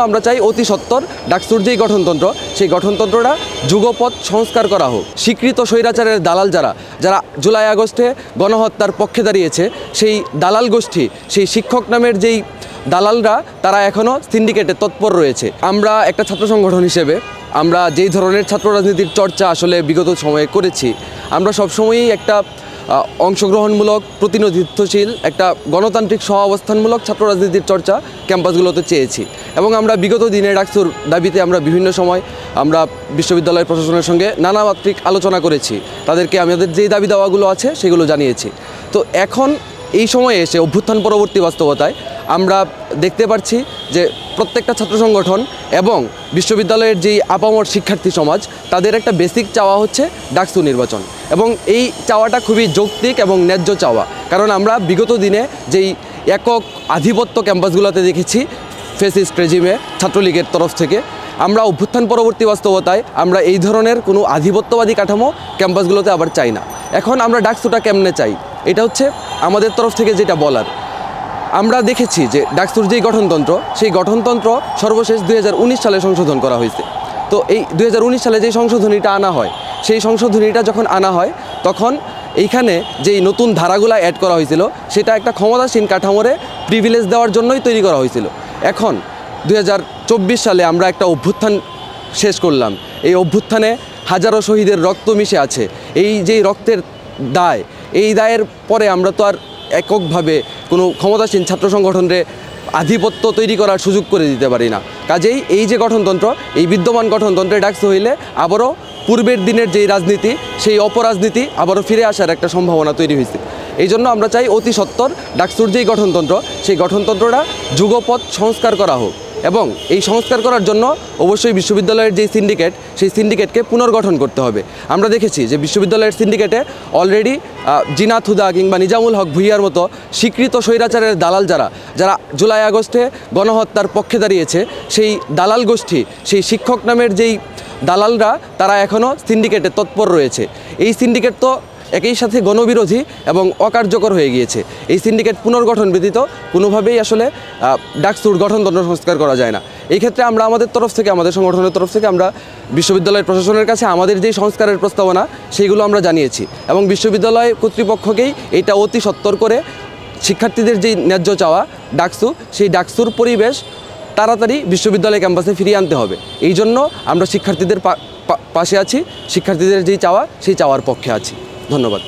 আমরা চাই অতি সত্বর ডাকসুর যেই গঠনতন্ত্র সেই গঠনতন্ত্রটা যুগপৎ সংস্কার করা হোক। স্বীকৃত স্বৈরাচারের দালাল যারা জুলাই আগস্টে গণহত্যার পক্ষে দাঁড়িয়েছে, সেই দালাল গোষ্ঠী, সেই শিক্ষক নামের যেই দালালরা তারা এখনও সিন্ডিকেটে তৎপর রয়েছে। আমরা একটা ছাত্র সংগঠন হিসেবে আমরা যেই ধরনের ছাত্র রাজনীতির চর্চা আসলে বিগত সময়ে করেছি, আমরা সবসময়ই একটা অংশগ্রহণমূলক, প্রতিনিধিত্বশীল, একটা গণতান্ত্রিক সহাবস্থানমূলক ছাত্র রাজনীতির চর্চা ক্যাম্পাসগুলোতে চেয়েছি। এবং আমরা বিগত দিনে ডাকসুর দাবিতে আমরা বিভিন্ন সময় আমরা বিশ্ববিদ্যালয়ের প্রশাসনের সঙ্গে নানামাত্রিক আলোচনা করেছি, তাদেরকে আমাদের যেই দাবি দাওয়াগুলো আছে সেগুলো জানিয়েছি। তো এখন এই সময়ে এসে অভ্যুত্থান পরবর্তী বাস্তবতায় আমরা দেখতে পাচ্ছি যে প্রত্যেকটা ছাত্র সংগঠন এবং বিশ্ববিদ্যালয়ের যেই আপামর শিক্ষার্থী সমাজ, তাদের একটা বেসিক চাওয়া হচ্ছে ডাকসু নির্বাচন। এবং এই চাওয়াটা খুবই যৌক্তিক এবং ন্যায্য চাওয়া, কারণ আমরা বিগত দিনে যেই একক আধিপত্য ক্যাম্পাসগুলোতে দেখেছি ফ্যাসিস্ট রেজিমে ছাত্রলীগের তরফ থেকে, আমরা অভ্যুত্থান পরবর্তী বাস্তবতায় আমরা এই ধরনের কোনো আধিপত্যবাদী কাঠামো ক্যাম্পাসগুলোতে আবার চাই না। এখন আমরা ডাকসুটা কেমনে চাই, এটা হচ্ছে আমাদের তরফ থেকে যেটা বলার। আমরা দেখেছি যে ডাকসুর যেই গঠনতন্ত্র সেই গঠনতন্ত্র সর্বশেষ 2019 সালে সংশোধন করা হয়েছে। তো এই 2019 সালে যেই সংশোধনীটা আনা হয়, সেই সংশোধনীটা যখন আনা হয় তখন এইখানে যেই নতুন ধারাগুলো অ্যাড করা হয়েছিল সেটা একটা ক্ষমতাসীন কাঠামোরে প্রিভিলেজ দেওয়ার জন্যই তৈরি করা হয়েছিল। এখন 2024 সালে আমরা একটা অভ্যুত্থান শেষ করলাম। এই অভ্যুত্থানে হাজারো শহীদের রক্ত মিশে আছে। এই যেই রক্তের দায়, এই দায়ের পরে আমরা তো আর এককভাবে কোনো ক্ষমতাসীন ছাত্র সংগঠনরে আধিপত্য তৈরি করার সুযোগ করে দিতে পারি না। কাজেই এই যে গঠনতন্ত্র, এই বিদ্যমান গঠনতন্ত্রে ডাকসু হইলে আবারও পূর্বের দিনের যেই রাজনীতি, সেই অপরাজনীতি আবারও ফিরে আসার একটা সম্ভাবনা তৈরি হয়েছে। এই জন্য আমরা চাই অতি সত্বর ডাকসুর যেই গঠনতন্ত্র সেই গঠনতন্ত্রটা যুগপৎ সংস্কার করা হোক। এবং এই সংস্কার করার জন্য অবশ্যই বিশ্ববিদ্যালয়ের যেই সিন্ডিকেট, সেই সিন্ডিকেটকে পুনর্গঠন করতে হবে। আমরা দেখেছি যে বিশ্ববিদ্যালয়ের সিন্ডিকেটে অলরেডি জিনাত হুদা কিংবা নিজামুল হক ভুইয়ার মতো স্বীকৃত স্বৈরাচারের দালাল যারা জুলাই আগস্টে গণহত্যার পক্ষে দাঁড়িয়েছে, সেই দালাল গোষ্ঠী, সেই শিক্ষক নামের যেই দালালরা তারা এখনও সিন্ডিকেটে তৎপর রয়েছে। এই সিন্ডিকেট তো একই সাথে গণবিরোধী এবং অকার্যকর হয়ে গিয়েছে। এই সিন্ডিকেট পুনর্গঠন ব্যতীত কোনোভাবেই আসলে ডাকসুর গঠনতন্ত্র সংস্কার করা যায় না। এই ক্ষেত্রে আমরা আমাদের তরফ থেকে, আমাদের সংগঠনের তরফ থেকে আমরা বিশ্ববিদ্যালয়ের প্রশাসনের কাছে আমাদের যেই সংস্কারের প্রস্তাবনা সেইগুলো আমরা জানিয়েছি এবং বিশ্ববিদ্যালয় কর্তৃপক্ষকেই এটা অতি সত্বর করে শিক্ষার্থীদের যেই ন্যায্য চাওয়া ডাকসু, সেই ডাকসুর পরিবেশ তাড়াতাড়ি বিশ্ববিদ্যালয় ক্যাম্পাসে ফিরিয়ে আনতে হবে। এই জন্য আমরা শিক্ষার্থীদের পাশে আছি, শিক্ষার্থীদের যেই চাওয়া সেই চাওয়ার পক্ষে আছি। ধন্যবাদ।